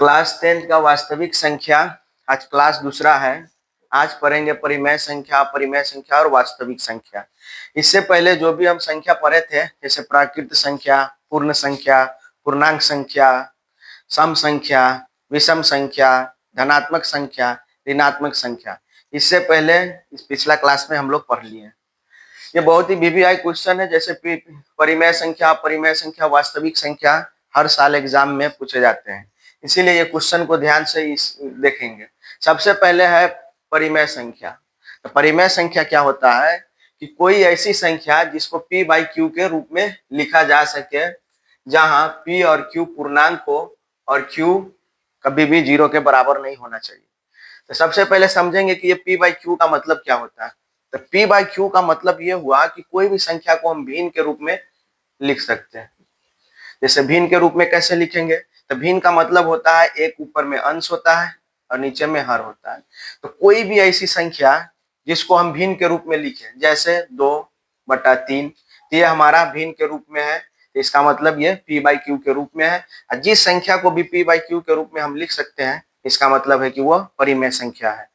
Class 10th का वास्तविक संख्या। आज क्लास दूसरा है। आज पढ़ेंगे परिमेय संख्या, अपरिमेय संख्या और वास्तविक संख्या। इससे पहले जो भी हम संख्या पढ़े थे, जैसे प्राकृत संख्या, पूर्ण संख्या, पूर्णांक संख्या, सम संख्या, विषम संख्या, धनात्मक संख्या, ऋणात्मक संख्या, इससे पहले इस पिछला क्लास में हम लोग पढ़ लिए। ये बहुत ही वीवीआई क्वेश्चन है, जैसे परिमेय संख्या, अपरिमेय संख्या, वास्तविक संख्या हर साल एग्जाम में पूछे जाते हैं, इसीलिए ये क्वेश्चन को ध्यान से देखेंगे। सबसे पहले है परिमेय संख्या। तो परिमेय संख्या क्या होता है कि कोई ऐसी संख्या जिसको p बाई क्यू के रूप में लिखा जा सके, जहां p और q पूर्णांक हो और q कभी भी 0 के बराबर नहीं होना चाहिए। तो सबसे पहले समझेंगे कि ये p बाई क्यू का मतलब क्या होता है। तो p बाई क्यू का मतलब ये हुआ कि कोई भी संख्या को हम भिन्न के रूप में लिख सकते हैं। जैसे भिन्न के रूप में कैसे लिखेंगे, तो भिन्न का मतलब होता है एक ऊपर में अंश होता है और नीचे में हर होता है। तो कोई भी ऐसी संख्या जिसको हम भिन्न के रूप में लिखें, जैसे 2/3, तो ये हमारा भिन्न के रूप में है, तो इसका मतलब ये p बाई क्यू के रूप में है। और जिस संख्या को भी p बाई क्यू के रूप में हम लिख सकते हैं, इसका मतलब है कि वो परिमेय संख्या है।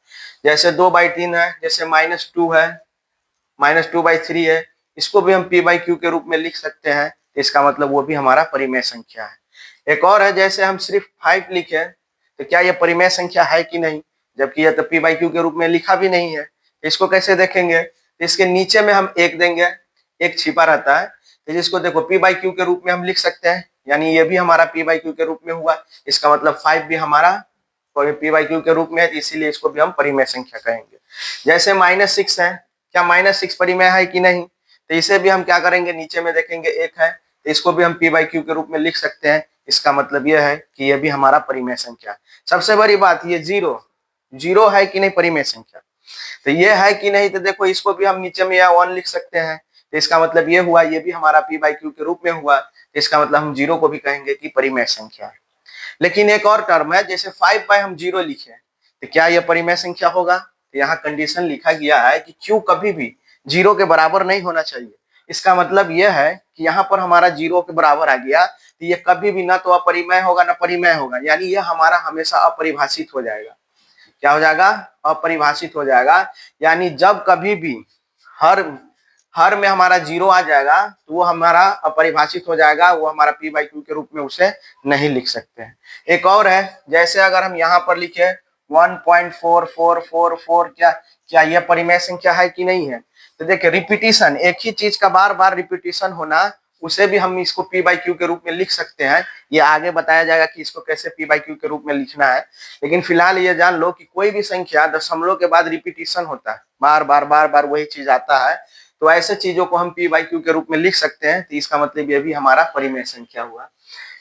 जैसे 2/3 है, जैसे -2 है, -2/3 है, इसको भी हम p बाई क्यू के रूप में लिख सकते हैं, इसका मतलब वो भी हमारा परिमेय संख्या है। एक और है, जैसे हम सिर्फ 5 लिखे, तो क्या ये परिमेय संख्या है कि नहीं, जबकि यह तो p बाई क्यू के रूप में लिखा भी नहीं है। इसको कैसे देखेंगे, इसके नीचे में हम 1 देंगे, एक छिपा रहता है, तो जिसको देखो p बाई क्यू के रूप में हम लिख सकते हैं, यानी ये भी हमारा p बाई क्यू के रूप में हुआ। इसका मतलब 5 भी हमारा p बाई क्यू के रूप में है, इसीलिए इसको भी हम परिमेय संख्या कहेंगे। जैसे -6 है, क्या -6 परिमेय है कि नहीं, तो इसे भी हम क्या करेंगे, नीचे में देखेंगे 1 है, तो इसको भी हम p बाई क्यू के रूप में लिख सकते हैं। इसका मतलब यह है कि यह भी हमारा परिमेय संख्या है। सबसे बड़ी बात, ये जीरो है कि नहीं परिमेय संख्या, तो ये है कि नहीं, तो देखो इसको भी हम नीचे में या 1 लिख सकते हैं, तो इसका मतलब ये हुआ, ये भी हमारा p बाई क्यू के रूप में हुआ, तो इसका मतलब हम 0 को भी कहेंगे कि परिमेय संख्या है। लेकिन एक और टर्म है, जैसे 5 बाई हम 0 लिखे, तो क्या यह परिमेय संख्या होगा, तो यहाँ कंडीशन लिखा गया है कि q कभी भी 0 के बराबर नहीं होना चाहिए। इसका मतलब यह है कि यहाँ पर हमारा 0 के बराबर आ गया, तो ये कभी भी ना तो अपरिमेय होगा ना परिमेय होगा, यानी यह हमारा हमेशा अपरिभाषित हो जाएगा। क्या हो जाएगा, अपरिभाषित हो जाएगा। यानी जब कभी भी हर में हमारा 0 आ जाएगा, तो वो हमारा अपरिभाषित हो जाएगा, वो हमारा p बाई क्यू के रूप में उसे नहीं लिख सकते हैं। एक और है, जैसे अगर हम यहाँ पर लिखे 1.4444, क्या यह परिमेय संख्या है कि नहीं है, तो देखिए रिपीटिशन, एक ही चीज का बार बार रिपीटिशन होना, उसे भी हम इसको p बाई क्यू के रूप में लिख सकते हैं। ये आगे बताया जाएगा कि इसको कैसे p बाई क्यू के रूप में लिखना है। लेकिन फिलहाल ये जान लो कि कोई भी संख्या दशमलव के बाद रिपीटिशन होता है, बार बार वही चीज आता है, तो ऐसे चीजों को हम p बाई क्यू के रूप में लिख सकते हैं, तो इसका मतलब ये भी हमारा परिमेय संख्या हुआ।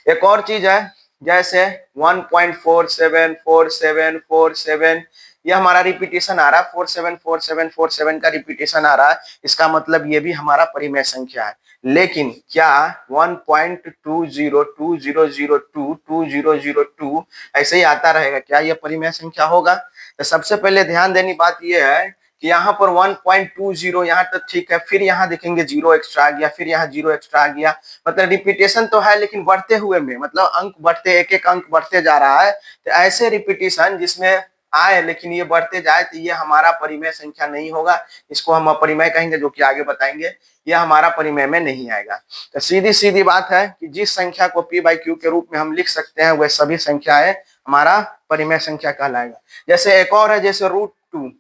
एक और चीज है, जैसे 1.474747, ये हमारा रिपीटिशन आ रहा है, 474747 का रिपीटिशन आ रहा है, इसका मतलब ये भी हमारा परिमेय संख्या है। लेकिन क्या 1.2020022002 ऐसे ही आता रहेगा, क्या यह परिमेय संख्या होगा? तो सबसे पहले ध्यान देनी बात यह है कि यहाँ पर 1.20 यहाँ तक ठीक है, फिर यहाँ देखेंगे 0 एक्स्ट्रा आ गया, फिर यहाँ 0 एक्स्ट्रा आ गया, मतलब रिपीटेशन तो है लेकिन बढ़ते हुए में, मतलब अंक बढ़ते, एक एक अंक बढ़ते जा रहा है। तो ऐसे रिपीटेशन जिसमें आए लेकिन ये बढ़ते जाए, तो ये हमारा परिमेय संख्या नहीं होगा, इसको हम अपरिमेय कहेंगे, जो कि आगे बताएंगे। यह हमारा परिमेय में नहीं आएगा। तो सीधी बात है कि जिस संख्या को p बाई क्यू के रूप में हम लिख सकते हैं, वह सभी संख्याएं हमारा परिमेय संख्या कहलाएगा। जैसे एक और है, जैसे √2।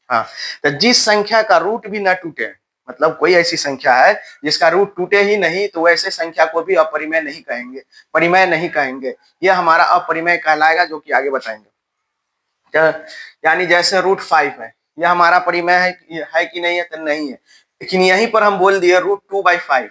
हाँ, तो जिस संख्या का रूट भी ना टूटे, मतलब कोई ऐसी संख्या है जिसका रूट टूटे ही नहीं, तो वैसे संख्या को भी अपरिमेय नहीं कहेंगे, परिमेय नहीं कहेंगे, यह हमारा अपरिमेय कहलाएगा, जो कि आगे बताएंगे। यानी जैसे √5 है, यह हमारा परिमेय है कि नहीं है, तो नहीं है। लेकिन यहीं पर हम बोल दिए √2/5,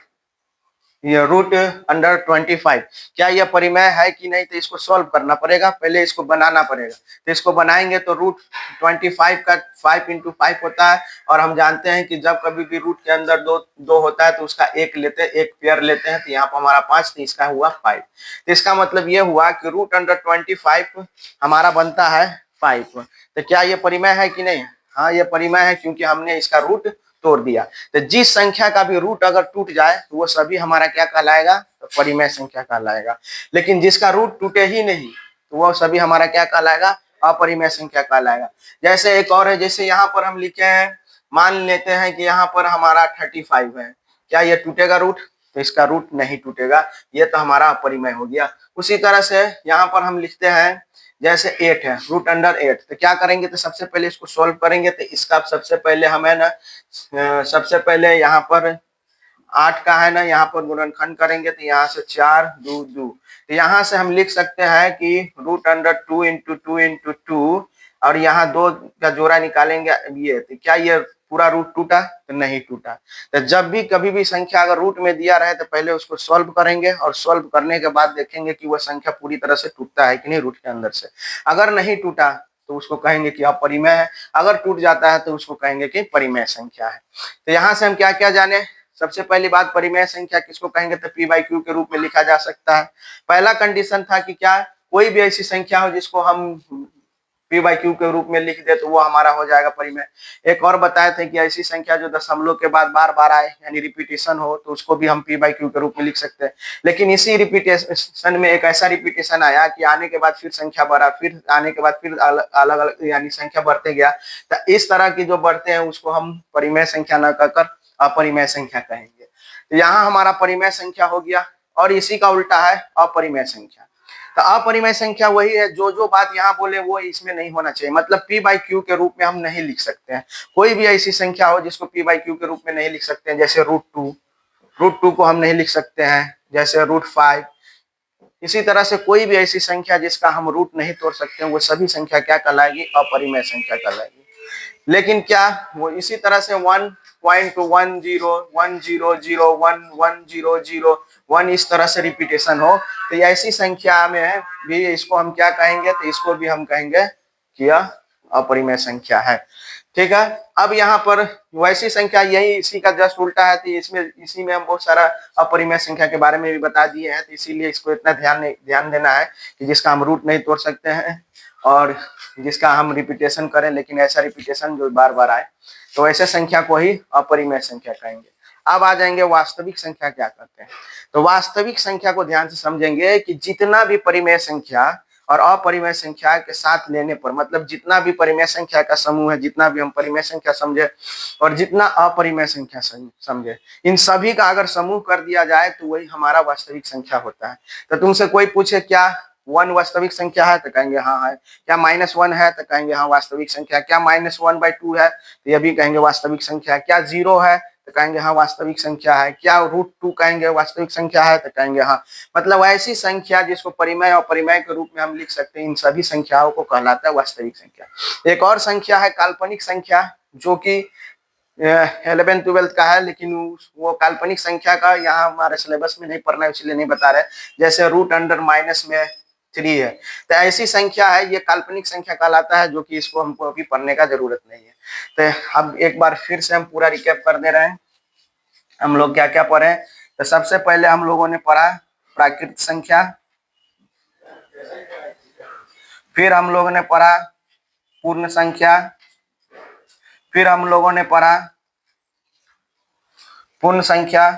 ये √25, क्या यह परिमेय है कि नहीं, तो इसको सॉल्व करना पड़ेगा, पहले इसको बनाना पड़ेगा। तो इसको बनाएंगे तो √25 का 5 × 5 होता है, और हम जानते हैं कि जब कभी भी रूट के अंदर दो होता है तो उसका एक लेते हैं, एक पेयर लेते हैं, तो यहाँ पर हमारा 5, तो इसका हुआ 5। तो इसका मतलब ये हुआ कि √25 हमारा बनता है 5। तो क्या ये परिमेय है कि नहीं? हाँ, ये परिमेय है, क्योंकि हमने इसका रूट तोड़ दिया। तो जिस संख्या का भी रूट अगर टूट जाए, तो वो सभी हमारा क्या कहलाएगा, तो परिमेय संख्या कहलाएगा। लेकिन जिसका रूट टूटे ही नहीं, तो वो सभी हमारा क्या कहलाएगा, अपरिमेय संख्या कहलाएगा। जैसे एक और है, जैसे यहाँ पर हम लिखे हैं, मान लेते हैं कि यहाँ पर हमारा 35 है, क्या ये टूटेगा रूट, तो इसका रूट नहीं टूटेगा, ये तो हमारा अपरिमेय हो गया। उसी तरह से यहाँ पर हम लिखते हैं जैसे 8 है, रूट अंडर 8, तो क्या करेंगे, तो सबसे पहले इसको सॉल्व करेंगे, तो इसका सबसे पहले हमें ना सबसे पहले यहाँ पर 8 का है ना, यहाँ पर गुणनखंड करेंगे, तो यहाँ से 4 2 2, तो यहाँ से हम लिख सकते हैं कि रूट अंडर 2 इंटू 2 इंटू 2, और यहाँ 2 का जोड़ा निकालेंगे ये, तो क्या ये पूरा रूट टूटा, तो नहीं टूटा। तो जब भी कभी भी संख्या अगर रूट में दिया रहे तो पहले उसको सॉल्व करेंगे, और सॉल्व करने के बाद देखेंगे कि वह संख्या पूरी तरह से टूटता है कि नहीं रूट के अंदर से। अगर नहीं टूटा तो उसको कहेंगे कि अपरिमेय है, अगर टूट जाता है तो उसको कहेंगे कि परिमेय संख्या है। तो यहाँ से हम क्या क्या जाने, सबसे पहली बात, परिमेय संख्या किसको कहेंगे, तो पी बाई क्यू के रूप में लिखा जा सकता है। पहला कंडीशन था कि क्या कोई भी ऐसी संख्या हो जिसको हम पी बाई क्यू के रूप में लिख दे तो वो हमारा हो जाएगा परिमेय। एक और बताए थे कि ऐसी संख्या जो दशमलव के बाद बार बार आए यानी रिपीटेशन हो तो उसको भी हम पी बाई क्यू के रूप में लिख सकते हैं। लेकिन इसी रिपीटेशन में एक ऐसा रिपीटेशन आया कि आने के बाद फिर संख्या बढ़ा, फिर आने के बाद फिर अलग अलग यानी संख्या बढ़ते गया, तो इस तरह की जो बढ़ते हैं उसको हम परिमेय संख्या न कहकर अपरिमेय संख्या कहेंगे। तो यहाँ हमारा परिमेय संख्या हो गया, और इसी का उल्टा है अपरिमेय संख्या। तो अपरिमेय संख्या वही है, जो बात यहाँ बोले वो इसमें नहीं होना चाहिए, मतलब पी बाई क्यू के रूप में हम नहीं लिख सकते हैं। कोई भी ऐसी संख्या हो जिसको पी बाई क्यू के रूप में नहीं लिख सकते हैं, जैसे रूट टू को हम नहीं लिख सकते हैं, जैसे रूट 5। इसी तरह से कोई भी ऐसी संख्या जिसका हम रूट नहीं तोड़ सकते हैं वो सभी संख्या क्या कहलाएगी, अपरिमेय संख्या कहलाएगी। लेकिन क्या वो इसी तरह से 1.1 इस तरह से रिपीटेशन हो तो ऐसी संख्या में भी इसको हम क्या कहेंगे, तो इसको भी हम कहेंगे कि यह अपरिमेय संख्या है। ठीक है, अब यहाँ पर वैसी संख्या यही इसी का जस्ट उल्टा है, तो इसी में हम बहुत सारा अपरिमेय संख्या के बारे में भी बता दिए हैं, तो इसीलिए इसको इतना ध्यान देना है कि जिसका हम रूट नहीं तोड़ सकते हैं और जिसका हम रिपीटेशन करें लेकिन ऐसा रिपीटेशन जो बार बार आए, तो ऐसे संख्या को ही अपरिमेय संख्या कहेंगे। अब आ जाएंगे वास्तविक संख्या क्या कहते हैं। तो वास्तविक संख्या को ध्यान से समझेंगे कि जितना भी परिमेय संख्या और अपरिमेय संख्या के साथ लेने पर, मतलब जितना भी परिमेय संख्या का समूह है, जितना भी हम परिमेय संख्या समझे और जितना अपरिमेय संख्या समझे, इन सभी का अगर समूह कर दिया जाए तो वही हमारा वास्तविक संख्या होता है। तो तुमसे कोई पूछे क्या 1 वास्तविक संख्या है, तो कहेंगे हाँ है। क्या -1 है, तो कहेंगे हाँ वास्तविक संख्या। क्या -1/2 है, तो ये भी कहेंगे वास्तविक संख्या। क्या 0 है, तो कहेंगे हाँ वास्तविक संख्या है। क्या √2 कहेंगे वास्तविक संख्या है, तो कहेंगे हाँ। मतलब ऐसी संख्या जिसको परिमेय और अपरिमेय के रूप में हम लिख सकते हैं, इन सभी संख्याओं को कहलाता है वास्तविक संख्या। एक और संख्या है काल्पनिक संख्या, जो कि 11th-12th का है, लेकिन वो काल्पनिक संख्या का यहाँ हमारे सिलेबस में नहीं पढ़ना है इसलिए नहीं बता रहे। जैसे √−3 है, तो ऐसी संख्या है, ये काल्पनिक संख्या कहलाता है, जो कि इसको हमको अभी पढ़ने का जरूरत नहीं है। तो अब एक बार फिर से हम पूरा रिकैप कर दे रहे हैं, हम लोग क्या क्या पढ़े। तो सबसे पहले हम लोगों ने पढ़ा प्राकृत संख्या, फिर हम लोगों ने पढ़ा पूर्ण संख्या, फिर हम लोगों ने पढ़ा पूर्ण संख्या,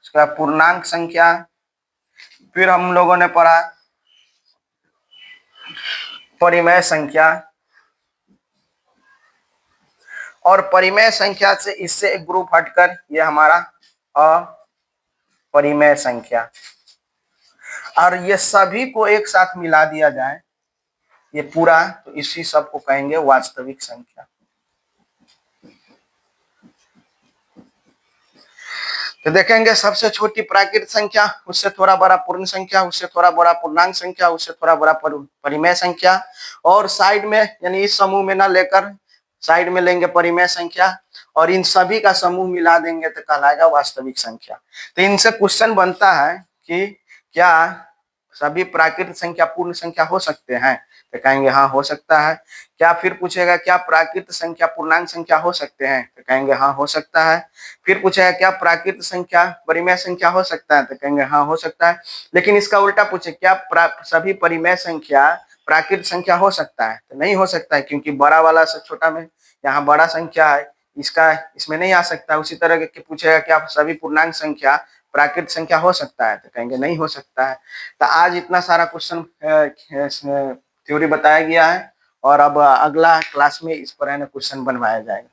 उसका पूर्णांक संख्या, फिर हम लोगों ने पढ़ा परिमेय संख्या, और परिमेय संख्या से इससे एक ग्रुप हटकर ये हमारा अपरिमेय संख्या। और ये सभी को एक साथ मिला दिया जाए ये पूरा, तो इसी सब को कहेंगे वास्तविक संख्या। तो देखेंगे सबसे छोटी प्राकृत संख्या, उससे थोड़ा बड़ा पूर्ण संख्या, उससे थोड़ा बड़ा पूर्णांक संख्या, उससे थोड़ा बड़ा परिमेय संख्या, और साइड में यानी इस समूह में ना लेकर साइड में लेंगे परिमेय संख्या, और इन सभी का समूह मिला देंगे तो कहलाएगा वास्तविक संख्या। तो इनसे क्वेश्चन बनता है कि क्या सभी प्राकृत संख्या पूर्ण संख्या हो सकते हैं, तो कहेंगे हाँ हो सकता है। क्या फिर पूछेगा क्या प्राकृत संख्या पूर्णांक संख्या हो सकते हैं, तो कहेंगे हाँ हो सकता है। फिर पूछेगा क्या प्राकृत संख्या परिमेय संख्या हो सकता है, तो कहेंगे हाँ हो सकता है। लेकिन इसका उल्टा पूछे क्या सभी परिमेय संख्या प्राकृत संख्या हो सकता है, तो नहीं हो सकता है, क्योंकि बड़ा वाला से छोटा में यहाँ बड़ा संख्या है, इसका इसमें नहीं आ सकता। उसी तरह के पूछेगा क्या सभी पूर्णांक संख्या प्राकृत संख्या हो सकता है? तो कहेंगे नहीं हो सकता है। तो आज इतना सारा क्वेश्चन थ्योरी बताया गया है और अब अगला क्लास में इस पर है ना क्वेश्चन बनवाया जाएगा।